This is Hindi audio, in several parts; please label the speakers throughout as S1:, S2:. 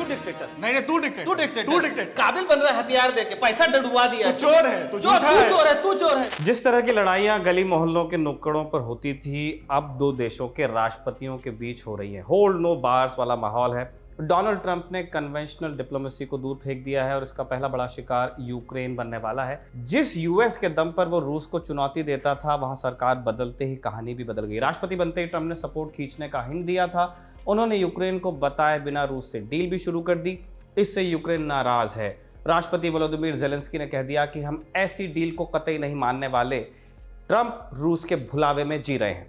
S1: तू डिक्टेटर,
S2: नहीं नहीं, तू डिक्टेटर,
S1: तू डिक्टेटर,
S2: तू डिक्टेटर।
S1: काबिल बन रहा है हथियार देके, पैसा डुबवा दिया।
S2: तू चोर है, तू झूठा है।
S1: तू चोर है, तू चोर है।
S3: जिस तरह की लड़ाइयां गली मोहल्लों के नुक्कड़ों पर होती थी, अब दो देशों के राष्ट्रपतियों के बीच हो रही है। होल्ड नो बार्स वाला माहौल है। डोनाल्ड ट्रंप ने कन्वेंशनल डिप्लोमेसी को दूर फेंक दिया है और इसका पहला बड़ा शिकार यूक्रेन बनने वाला है। जिस यूएस के दम पर वो रूस को चुनौती देता था, वहां सरकार बदलते ही कहानी भी बदल गई। राष्ट्रपति बनते ही ट्रंप ने सपोर्ट खींचने का हिंट दिया था। उन्होंने यूक्रेन को बताए बिना रूस से डील भी शुरू कर दी। इससे यूक्रेन नाराज है। राष्ट्रपति वोलोदिमीर ज़ेलेंस्की ने कह दिया कि हम ऐसी डील को कतई नहीं मानने वाले। ट्रंप रूस के भुलावे में जी रहे हैं।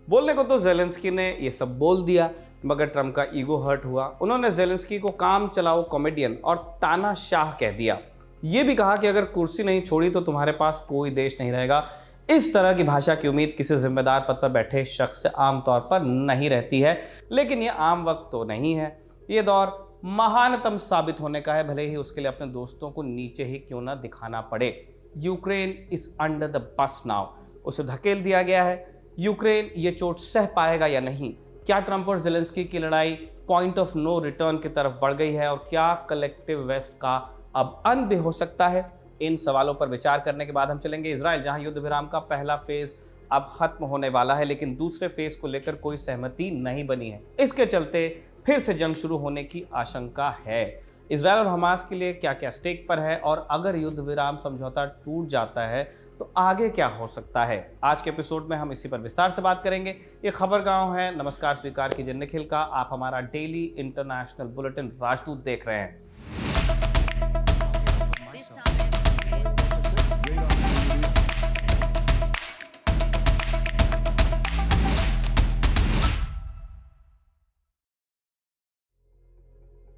S3: बोलने को तो ज़ेलेंस्की ने ये सब बोल दिया, मगर ट्रंप का ईगो हर्ट हुआ। उन्होंने ज़ेलेंस्की को काम चलाओ कॉमेडियन और तानाशाह कह दिया। ये भी कहा कि अगर कुर्सी नहीं छोड़ी तो तुम्हारे पास कोई देश नहीं रहेगा। इस तरह की भाषा की उम्मीद किसी जिम्मेदार पद पर बैठे शख्स से आमतौर पर नहीं रहती है, लेकिन ये आम वक्त तो नहीं है। ये दौर महानतम साबित होने का है, भले ही उसके लिए अपने दोस्तों को नीचे ही क्यों ना दिखाना पड़े। Ukraine is under the bus now. उसे धकेल दिया गया है। यूक्रेन ये चोट सह पाएगा या नहीं? क्या ट्रंप और ज़ेलेंस्की की लड़ाई पॉइंट ऑफ नो रिटर्न की तरफ बढ़ गई है और क्या कलेक्टिव वेस्ट का अब अंत भी हो सकता है? इन सवालों पर विचार करने के बाद हम चलेंगे इजराइल, जहां युद्ध विराम का पहला फेज अब खत्म होने वाला है, लेकिन दूसरे फेज को लेकर कोई सहमति नहीं बनी है। इसके चलते फिर से जंग शुरू होने की आशंका है। इजराइल और हमास के लिए क्या क्या स्टेक पर है और अगर युद्ध विराम समझौता टूट जाता है तो आगे क्या हो सकता है? आज के एपिसोड में हम इसी पर विस्तार से बात करेंगे। ये खबर गांव है। नमस्कार, स्वीकार कीजिए निखिल का। आप हमारा डेली इंटरनेशनल बुलेटिन राजदूत देख रहे हैं।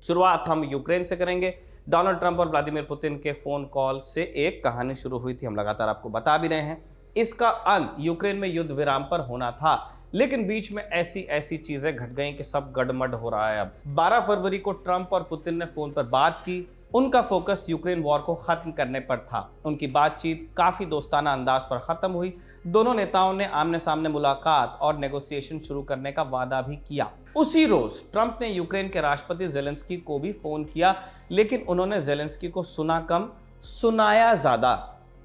S3: शुरुआत हम यूक्रेन से करेंगे। डोनाल्ड ट्रंप और व्लादिमीर पुतिन के फोन कॉल से एक कहानी शुरू हुई थी, हम लगातार आपको बता भी रहे हैं। इसका अंत यूक्रेन में युद्ध विराम पर होना था, लेकिन बीच में ऐसी चीजें घट गईं कि सब गड़बड़ हो रहा है। अब 12 फरवरी को ट्रंप और पुतिन ने फोन पर बात की। उनका फोकस यूक्रेन वॉर को खत्म करने पर था। उनकी बातचीत काफी दोस्ताना अंदाज पर खत्म हुई। दोनों नेताओं ने आमने सामने मुलाकात और नेगोशिएशन शुरू करने का वादा भी किया। उसी रोज ट्रंप ने यूक्रेन के राष्ट्रपति ज़ेलेंस्की को भी फोन किया, लेकिन उन्होंने ज़ेलेंस्की को सुना कम, सुनाया ज्यादा।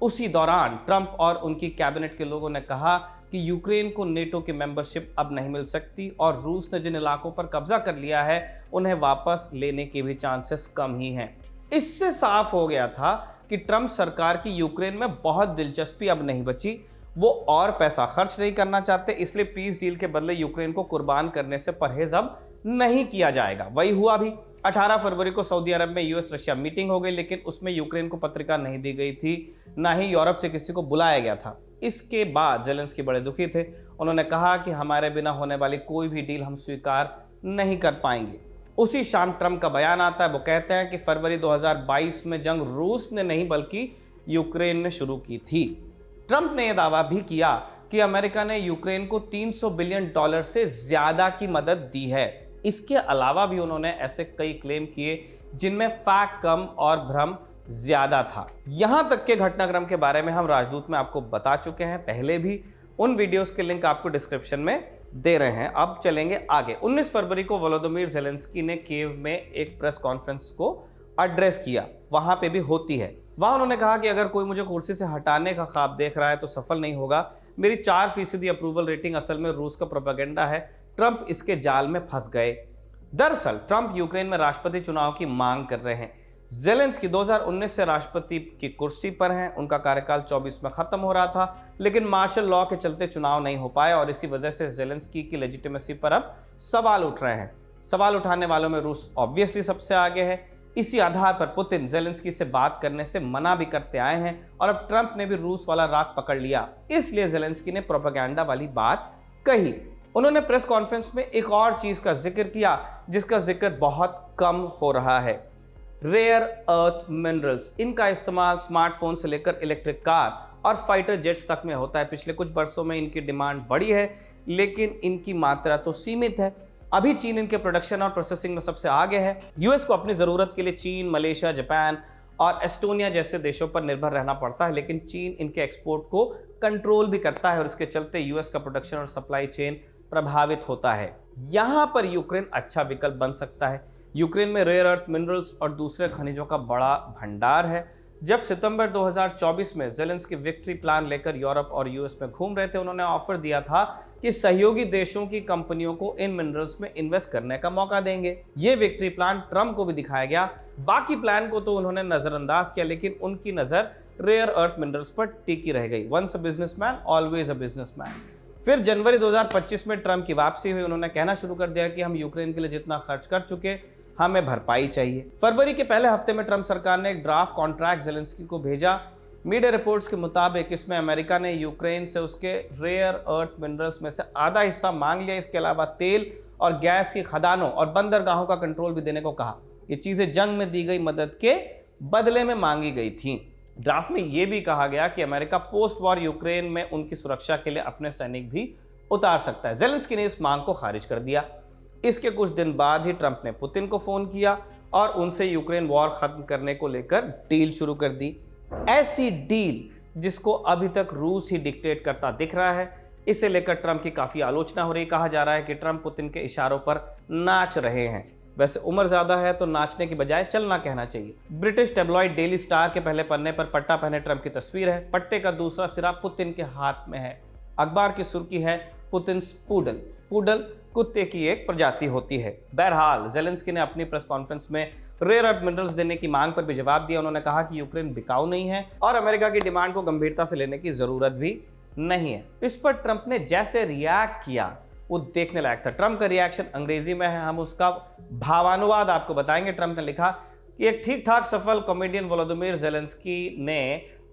S3: उसी दौरान ट्रंप और उनकी कैबिनेट के लोगों ने कहा कि यूक्रेन को नेटो की मेंबरशिप अब नहीं मिल सकती और रूस ने जिन इलाकों पर कब्जा कर लिया है उन्हें वापस लेने के भी चांसेस कम ही हैं। इससे साफ हो गया था कि ट्रंप सरकार की यूक्रेन में बहुत दिलचस्पी अब नहीं बची। वो और पैसा खर्च नहीं करना चाहते, इसलिए पीस डील के बदले यूक्रेन को कुर्बान करने से परहेज अब नहीं किया जाएगा। वही हुआ भी। 18 फरवरी को सऊदी अरब में यूएस रशिया मीटिंग हो गई, लेकिन उसमें यूक्रेन को पत्रिका नहीं दी गई थी, ना ही यूरोप से किसी को बुलाया गया था। इसके बाद ज़ेलेंस्की बड़े दुखी थे। उन्होंने कहा कि हमारे बिना होने वाली कोई भी डील हम स्वीकार नहीं कर पाएंगे। उसी शाम ट्रंप का बयान आता है। वो कहते हैं कि फरवरी 2022 में जंग रूस ने नहीं बल्कि यूक्रेन ने शुरू की थी। ट्रंप ने यह दावा भी किया कि अमेरिका ने यूक्रेन को $300 बिलियन से ज्यादा की मदद दी है। इसके अलावा भी उन्होंने ऐसे कई क्लेम किए जिनमें फैक्ट कम और भ्रम ज्यादा था। यहां तक के घटनाक्रम के बारे में हम राजदूत में आपको बता चुके हैं पहले भी। उन वीडियोस के लिंक आपको डिस्क्रिप्शन में दे रहे हैं। अब चलेंगे आगे। 19 फरवरी को वोलोदिमीर ज़ेलेंस्की ने कीव में एक प्रेस कॉन्फ्रेंस को एड्रेस किया। वहां पे भी होती है। वहां उन्होंने कहा कि अगर कोई मुझे कुर्सी से हटाने का ख्वाब देख रहा है तो सफल नहीं होगा। मेरी 4% अप्रूवल रेटिंग असल में रूस का प्रोपेगेंडा है। ट्रंप इसके जाल में फंस गए। दरअसल ट्रंप यूक्रेन में राष्ट्रपति चुनाव की मांग कर रहे हैं। ज़ेलेंस्की 2019 से राष्ट्रपति की कुर्सी पर हैं। उनका कार्यकाल 24 में खत्म हो रहा था, लेकिन मार्शल लॉ के चलते चुनाव नहीं हो पाए और इसी वजह से ज़ेलेंस्की की लेजिटिमेसी पर अब सवाल उठ रहे हैं। सवाल उठाने वालों में रूस ऑब्वियसली सबसे आगे है। इसी आधार पर पुतिन ज़ेलेंस्की से बात करने से मना भी करते आए हैं और अब ट्रंप ने भी रूस वाला राग पकड़ लिया। इसलिए ज़ेलेंस्की ने प्रोपेगेंडा वाली बात कही। उन्होंने प्रेस कॉन्फ्रेंस में एक और चीज का जिक्र किया जिसका जिक्र बहुत कम हो रहा है। Rare earth minerals. इनका इस्तेमाल स्मार्टफोन से लेकर इलेक्ट्रिक कार और फाइटर जेट्स तक में होता है। पिछले कुछ वर्षों में इनकी डिमांड बढ़ी है, लेकिन इनकी मात्रा तो सीमित है। अभी चीन इनके प्रोडक्शन और प्रोसेसिंग में सबसे आगे है। यूएस को अपनी जरूरत के लिए चीन, मलेशिया, जापान और एस्टोनिया जैसे देशों पर निर्भर रहना पड़ता है, लेकिन चीन इनके एक्सपोर्ट को कंट्रोल भी करता है और इसके चलते यूएस का प्रोडक्शन और सप्लाई चेन प्रभावित होता है। यहां पर यूक्रेन अच्छा विकल्प बन सकता है। यूक्रेन में रेयर अर्थ मिनरल्स और दूसरे खनिजों का बड़ा भंडार है। जब सितंबर 2024 में जेलेंस्की विक्ट्री प्लान लेकर यूरोप और यूएस में घूम रहे थे, उन्होंने ऑफर दिया था कि सहयोगी देशों की कंपनियों को इन मिनरल्स में इन्वेस्ट करने का मौका देंगे। ये विक्ट्री प्लान ट्रंप को भी दिखाया गया। बाकी प्लान को तो उन्होंने नजरअंदाज किया, लेकिन उनकी नजर रेयर अर्थ मिनरल्स पर टिकी रह गई। Once a businessman always a businessman. फिर जनवरी 2025 में ट्रंप की वापसी हुई। उन्होंने कहना शुरू कर दिया कि हम यूक्रेन के लिए जितना खर्च कर चुके, हमें भरपाई चाहिए। फरवरी के पहले हफ्ते में ट्रंप सरकार ने एक ड्राफ्ट कॉन्ट्रैक्ट जेलेंस्की को भेजा। मीडिया रिपोर्ट्स के मुताबिक इसमें अमेरिका ने यूक्रेन से उसके रेयर अर्थ मिनरल्स में से आधा हिस्सा मांग लिया। इसके अलावा तेल और गैस की खदानों और बंदरगाहों का कंट्रोल भी देने को कहा। ये चीजें जंग में दी गई मदद के बदले में मांगी गई थी। ड्राफ्ट में यह भी कहा गया कि अमेरिका पोस्ट वॉर यूक्रेन में उनकी सुरक्षा के लिए अपने सैनिक भी उतार सकता है। जेलेंस्की ने इस मांग को खारिज कर दिया। इसके कुछ दिन बाद ही ट्रंप ने पुतिन को फोन किया और उनसे यूक्रेन वॉर खत्म करने को लेकर डील शुरू कर दी। ऐसी डील जिसको अभी तक रूस ही डिक्टेट करता दिख रहा है। इसे लेकर ट्रंप की काफी आलोचना हो रही। कहा जा रहा है कि ट्रंप पुतिन के इशारों पर नाच रहे हैं। वैसे उम्र ज्यादा है तो नाचने की बजाय चलना कहना चाहिए। ब्रिटिश टेबलॉइड डेली स्टार के पहले पन्ने पर पट्टा पहने ट्रंप की तस्वीर है। पट्टे का दूसरा सिरा पुतिन के हाथ में है। अखबार की सुर्खी है पुतिन्स पूडल। पूडल कुत्ते की एक प्रजाति होती है। बहरहाल जेलेंस्की ने अपनी प्रेस कॉन्फ्रेंस में रेयर अर्थ मिनरल्स देने की मांग पर भी जवाब दिया। उन्होंने कहा कि यूक्रेन बिकाऊ नहीं है और अमेरिका की डिमांड को गंभीरता से लेने की जरूरत भी नहीं है। इस पर ट्रंप ने जैसे रिएक्ट किया वो देखने लायक था। ट्रंप का रिएक्शन अंग्रेजी में है, हम उसका भावानुवाद आपको बताएंगे। ट्रंप ने लिखा कि एक ठीक ठाक सफल कॉमेडियन वोलोदिमीर जेलेंस्की ने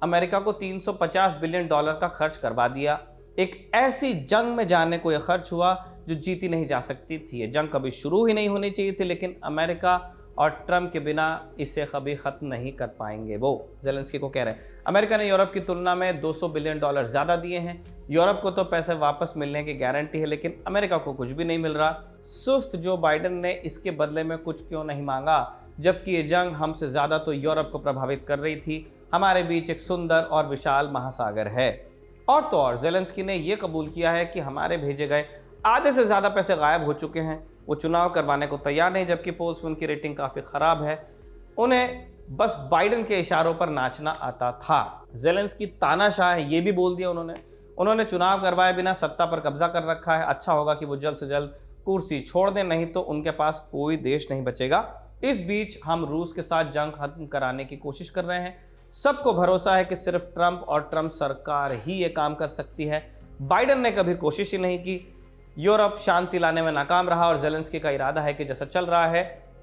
S3: अमेरिका को $350 बिलियन का खर्च करवा दिया। एक ऐसी जंग में जाने को यह खर्च हुआ जो जीती नहीं जा सकती थी। ये जंग कभी शुरू ही नहीं होनी चाहिए थी, लेकिन अमेरिका और ट्रंप के बिना इसे कभी खत्म नहीं कर पाएंगे। वो जेलेंस्की को कह रहे हैं। अमेरिका ने यूरोप की तुलना में $200 बिलियन ज्यादा दिए हैं। यूरोप को तो पैसे वापस मिलने की गारंटी है, लेकिन अमेरिका को कुछ भी नहीं मिल रहा। सुस्त जो बाइडेन ने इसके बदले में कुछ क्यों नहीं मांगा, जबकि ये जंग हमसे ज्यादा तो यूरोप को प्रभावित कर रही थी। हमारे बीच एक सुंदर और विशाल महासागर है। और तो और जेलेंस्की ने यह कबूल किया है कि हमारे भेजे गए आधे से ज्यादा पैसे गायब हो चुके हैं। वो चुनाव करवाने को तैयार नहीं, जबकि पोल्स में उनकी रेटिंग काफी खराब है। उन्हें बस बाइडेन के इशारों पर नाचना आता था। जेलेंस्की तानाशाह है, ये भी बोल दिया उन्होंने चुनाव करवाए बिना सत्ता पर कब्जा कर रखा है। अच्छा होगा कि वो जल्द से जल्द कुर्सी छोड़ दें, नहीं तो उनके पास कोई देश नहीं बचेगा। इस बीच हम रूस के साथ जंग खत्म कराने की कोशिश कर रहे हैं। सबको भरोसा है कि सिर्फ ट्रंप और ट्रंप सरकार ही ये काम कर सकती है। बाइडेन ने कभी कोशिश ही नहीं की। यूरोप शांति लाने में नाकाम रहा और जेलेंस्की का इरादा है कि जैसा चल रहा है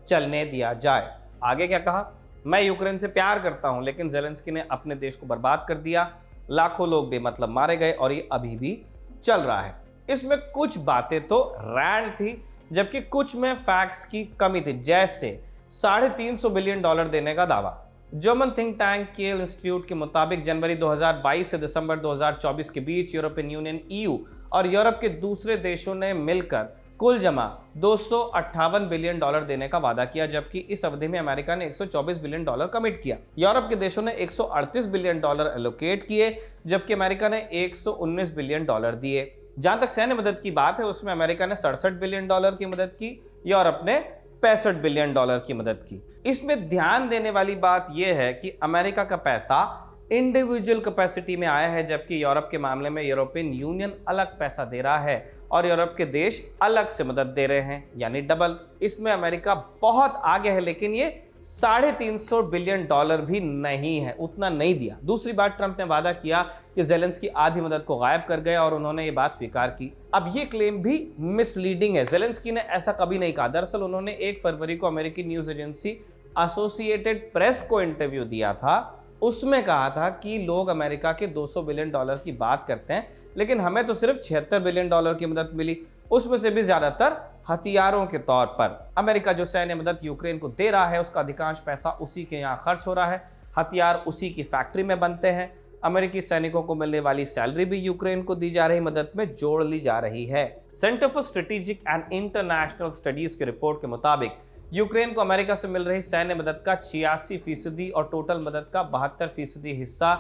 S3: चलने दिया जाए। आगे क्या कहा, मैं यूक्रेन से प्यार करता हूं, लेकिन जेलेंस्की ने अपने देश को बर्बाद कर दिया। लाखों लोग बेमतलब मारे गए और ये अभी भी चल रहा है। इसमें कुछ बातें तो रैंड थी, जबकि कुछ में फैक्ट्स की कमी थी, जैसे $350 बिलियन देने का दावा। जर्मन थिंक टैंक केल इंस्टीट्यूट के मुताबिक जनवरी 2022 से दिसंबर 2024 के बीच यूरोपियन यूनियन EU और यूरोप के दूसरे देशों ने मिलकर कुल जमा $258 बिलियन देने का वादा किया, जबकि इस अवधि में अमेरिका ने $124 बिलियन कमिट किया। यूरोप के देशों ने $138 बिलियन एलोकेट किए, जबकि अमेरिका ने $119 बिलियन दिए। जहां तक सैन्य मदद की बात है, उसमें अमेरिका ने $67 बिलियन की मदद की, यूरोप ने $65 बिलियन की मदद की। इसमें ध्यान देने वाली बात यह है कि अमेरिका का पैसा इंडिविजुअल कैपेसिटी में आया है, जबकि यूरोप के मामले में यूरोपियन यूनियन अलग पैसा दे रहा है और यूरोप के देश अलग से मदद दे रहे हैं, यानी डबल। इसमें अमेरिका बहुत आगे है, लेकिन ये $350 बिलियन भी नहीं है, उतना नहीं दिया। दूसरी बात, ट्रंप ने वादा किया कि जेलेंस्की आधी मदद को गायब कर गए और उन्होंने ये बात स्वीकार की। अब ये क्लेम भी मिसलीडिंग है। जेलेंस्की ने ऐसा कभी नहीं कहा। दरअसल उन्होंने 1 फरवरी को अमेरिकी न्यूज एजेंसी एसोसिएटेड प्रेस को इंटरव्यू दिया था। उसमें कहा था कि लोग अमेरिका के $200 बिलियन की बात करते हैं, लेकिन हमें तो सिर्फ $76 बिलियन की मदद मिली, उसमें से भी ज्यादातर हथियारों के तौर पर। अमेरिका जो सैन्य मदद यूक्रेन को दे रहा है, उसका अधिकांश पैसा उसी के यहाँ खर्च हो रहा है। हथियार उसी की फैक्ट्री में बनते हैं। अमेरिकी सैनिकों को मिलने वाली सैलरी भी यूक्रेन को दी जा रही मदद में जोड़ ली जा रही है। Centre for strategic and international studies की रिपोर्ट के मुताबिक यूक्रेन को अमेरिका से मिल रही सैन्य मदद का 86% और टोटल मदद का 72% हिस्सा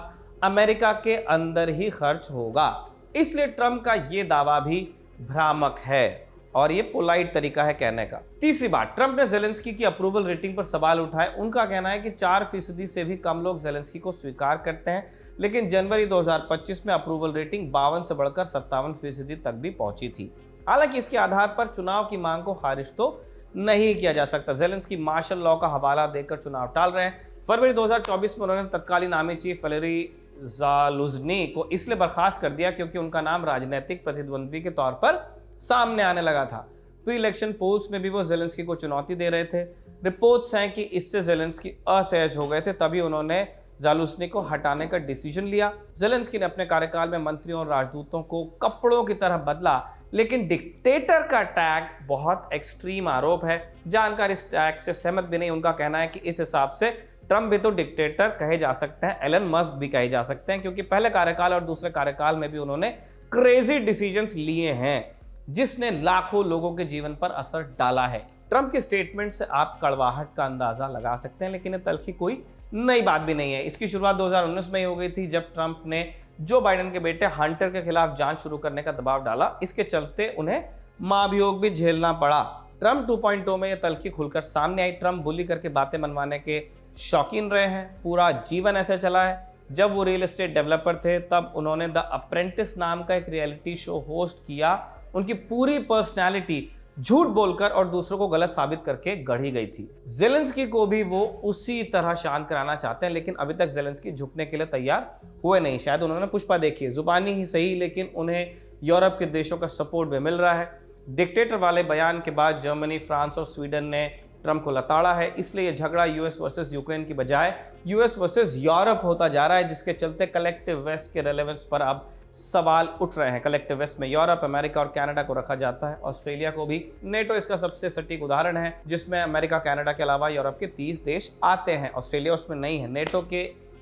S3: अमेरिका के अंदर ही खर्च होगा। इसलिए ट्रंप का यह दावा भी भ्रामक है। और ये पोलाइट तरीका है कहने का। तीसरी बात, ट्रंप ने ज़ेलेंस्की की अप्रूवल रेटिंग पर सवाल उठाए। उनका कहना है कि 4% से भी कम लोग ज़ेलेंस्की को स्वीकार करते हैं, लेकिन जनवरी 2025 में अप्रूवल रेटिंग 52 से बढ़कर 57% तक भी पहुंची थी। हालांकि इसके आधार पर चुनाव की मांग को खारिज तो नहीं किया जा सकता। ज़ेलेंस्की मार्शल लॉ का हवाला देकर चुनाव टाल रहे हैं। फरवरी 2024 में उन्होंने तत्कालीन आर्मी चीफ वैलेरी ज़ालुझनी को इसलिए बर्खास्त कर दिया क्योंकि उनका नाम राजनीतिक प्रतिद्वंद्वी के तौर पर सामने आने लगा था। प्री इलेक्शन पोल्स में भी वो ज़ेलेंस्की को चुनौती दे रहे थे। रिपोर्ट्स हैं कि इससे ज़ेलेंस्की असहज हो गए थे, तभी उन्होंने ज़ालुझनी को हटाने का डिसीजन लिया। ज़ेलेंस्की ने अपने कार्यकाल में मंत्रियों और राजदूतों को कपड़ों की तरह बदला, लेकिन डिक्टेटर का टैग बहुत एक्सट्रीम आरोप है। जानकार इस टैग से सहमत भी नहीं। उनका कहना है कि इस हिसाब से ट्रंप भी तो डिक्टेटर कहे जा सकते हैं, एलन मस्क भी कहे जा सकते हैं, क्योंकि पहले कार्यकाल और दूसरे कार्यकाल में भी उन्होंने क्रेजी डिसीजंस लिए हैं जिसने लाखों लोगों के जीवन पर असर डाला है। ट्रंप के स्टेटमेंट से आप कड़वाहट का अंदाजा लगा सकते हैं, लेकिन ये तल्खी कोई नई बात भी नहीं है। इसकी शुरुआत 2019 में ही हो गई थी, जब ट्रंप ने जो बाइडेन के बेटे हंटर के खिलाफ जांच शुरू करने का दबाव डाला। इसके चलते उन्हें महाभियोग भी झेलना पड़ा। ट्रंप 2.0 में यह तल्खी खुलकर सामने आई। ट्रंप बुली करके बातें मनवाने के शौकीन रहे हैं, पूरा जीवन ऐसे चला है। जब वो रियल एस्टेट डेवलपर थे तब उन्होंने द अप्रेंटिस नाम का एक रियलिटी शो होस्ट किया। उनकी पूरी पर्सनैलिटी झूठ बोलकर और दूसरों को गलत साबित करके गढ़ी गई थी। ज़ेलेंस्की को भी वो उसी तरह शांत कराना चाहते हैं, लेकिन अभी तक ज़ेलेंस्की झुकने के लिए तैयार हुए नहीं। शायद उन्होंने पुष्पा देखी है, जुबानी ही सही, लेकिन उन्हें यूरोप के देशों का सपोर्ट भी मिल रहा है। डिक्टेटर वाले बयान के बाद जर्मनी, फ्रांस और स्वीडन ने ट्रंप को लताड़ा है। इसलिए यह झगड़ा यूएस वर्सेस यूक्रेन की बजाय यूएस वर्सेस यूरोप होता जा रहा है, जिसके चलते कलेक्टिव वेस्ट के रेलेवेंस पर अब सवाल उठ रहे हैं। कलेक्टिव वेस्ट में यूरोप, अमेरिका और कनाडा को रखा जाता है, ऑस्ट्रेलिया को भी। नेटो इसका सबसे सटीक उदाहरण है, जिसमें अमेरिका, कनाडा के अलावा यूरोप के 30 देश आते हैं। ऑस्ट्रेलिया उसमें नहीं है। नेटो के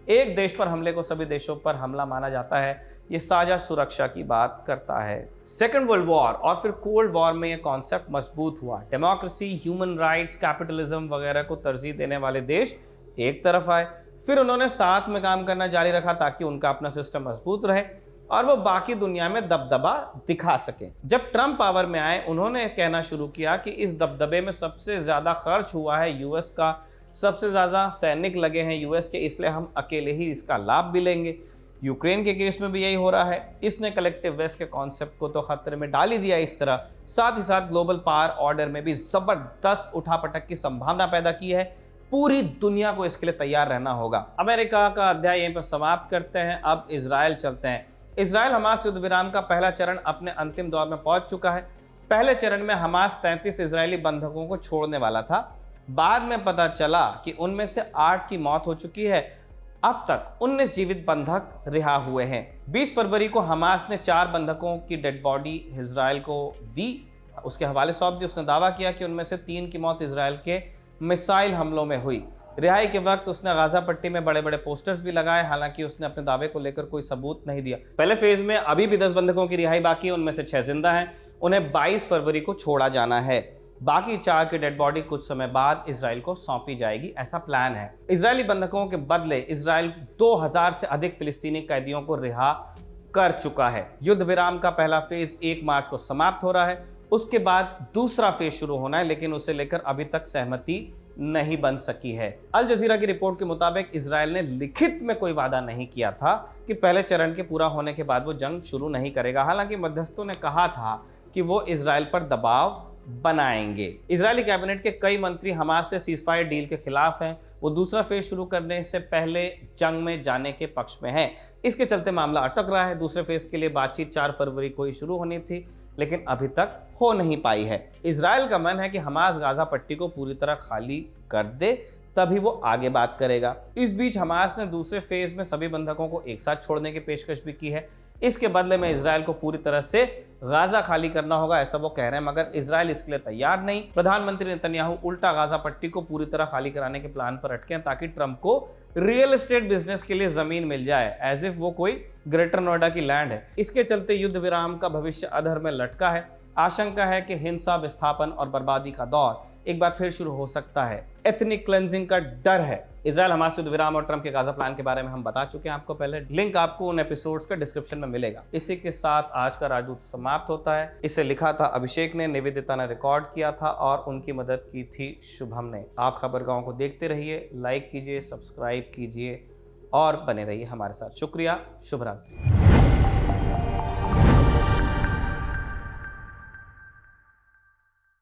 S3: एक देश पर हमले को सभी देशों पर हमला माना जाता है। ये साझा सुरक्षा की बात करता है। सेकेंड वर्ल्ड वॉर और फिर कोल्ड वॉर में ये कॉन्सेप्ट मजबूत हुआ। डेमोक्रेसी, ह्यूमन राइट्स, कैपिटलिज्म वगैरह को तरजीह देने वाले देश एक तरफ आए, फिर उन्होंने साथ में काम करना जारी रखा ताकि उनका अपना सिस्टम मजबूत रहे और वो बाकी दुनिया में दबदबा दिखा सके। जब ट्रंप पावर में आए, उन्होंने कहना शुरू किया कि इस दबदबे में सबसे ज्यादा खर्च हुआ है यूएस का, सबसे ज्यादा सैनिक लगे हैं यूएस के, इसलिए हम अकेले ही इसका लाभ भी लेंगे। यूक्रेन के केस में भी यही हो रहा है। इसने कलेक्टिव वेस्ट के कॉन्सेप्ट को तो खतरे में डाल ही दिया इस तरह, साथ ही साथ ग्लोबल पावर ऑर्डर में भी जबरदस्त उठापटक की संभावना पैदा की है। पूरी दुनिया को इसके लिए तैयार रहना होगा। अमेरिका का अध्याय यहीं पर समाप्त करते हैं। अब इजराइल चलते हैं। इजराइल हमास युद्ध विराम का पहला चरण अपने अंतिम दौर में पहुंच चुका है। पहले चरण में हमास 33 इजरायली बंधकों को छोड़ने वाला था। बाद में पता चला कि उनमें से 8 की मौत हो चुकी है। अब तक 19 जीवित बंधक रिहा हुए हैं। 20 फरवरी को हमास ने 4 बंधकों की डेड बॉडी इजराइल को दी, उसके हवाले सौंप दी। उसने दावा किया कि उनमें से 3 की मौत इजराइल के मिसाइल हमलों में हुई। रिहाई के वक्त उसने गाजा पट्टी में बड़े बड़े पोस्टर्स भी लगाए, हालांकि उसने अपने दावे को लेकर कोई सबूत नहीं दिया। पहले फेज में अभी भी 10 बंधकों की रिहाई बाकी है, उनमें से 6 जिंदा हैं। उन्हें 22 फरवरी को छोड़ा जाना है। बाकी 4 की डेड बॉडी कुछ समय बाद इजराइल को सौंपी जाएगी, ऐसा प्लान है। इजरायली बंधकों के बदले इजराइल 2000 से अधिक फिलिस्तीनी कैदियों को रिहा कर चुका है। युद्ध विराम का पहला फेज 1 मार्च को समाप्त हो रहा है। उसके बाद दूसरा फेज शुरू होना है, लेकिन उसे लेकर अभी तक सहमति नहीं बन सकी है। अल जजीरा की रिपोर्ट के मुताबिक इजराइल ने लिखित में कोई वादा नहीं किया था कि पहले चरण के पूरा होने के बाद वो जंग शुरू नहीं करेगा। हालांकि मध्यस्थों ने कहा था कि वो इजराइल पर दबाव बनाएंगे। इजरायली कैबिनेट के कई मंत्री हमास से सीजफायर डील के खिलाफ हैं। वो दूसरा फेज शुरू करने से पहले जंग में जाने के पक्ष में है। इसके चलते मामला अटक रहा है। दूसरे फेज के लिए बातचीत 4 फरवरी को ही शुरू होनी थी, लेकिन अभी तक हो नहीं पाई है। इजराइल का मन है कि हमास गाजा पट्टी को पूरी तरह खाली कर दे, तभी वो आगे बात करेगा। इस बीच हमास ने दूसरे फेज में सभी बंधकों को एक साथ छोड़ने की पेशकश भी की है। इसके बदले में इजराइल को पूरी तरह से गाजा खाली करना होगा, ऐसा वो कह रहे हैं, मगर इजराइल इसके लिए तैयार नहीं। प्रधानमंत्री नेतन्याहू उल्टा गाजा पट्टी को पूरी तरह खाली कराने के प्लान पर अटके हैं, ताकि ट्रंप को रियल एस्टेट बिजनेस के लिए जमीन मिल जाए, एज इफ वो कोई ग्रेटर नोएडा की लैंड है। इसके चलते युद्ध विराम का भविष्य अधर में लटका है। आशंका है कि हिंसा, विस्थापन और बर्बादी का दौर एक बार फिर शुरू हो सकता है। एथनिक क्लेंजिंग का डर है। इजराइल हमास युद्ध विराम और ट्रंप के गाजा प्लान के बारे में हम बता चुके हैं आपको पहले। लिंक आपको उन एपिसोड्स का डिस्क्रिप्शन में मिलेगा। इसी के साथ आज का राजदूत समाप्त होता है। इसे लिखा था अभिषेक ने, निवेदिता ने रिकॉर्ड किया था और उनकी मदद की थी शुभम ने। आप खबरगांव को देखते रहिए, लाइक कीजिए, सब्सक्राइब कीजिए और बने रहिए हमारे साथ। शुक्रिया, शुभ रात्रि।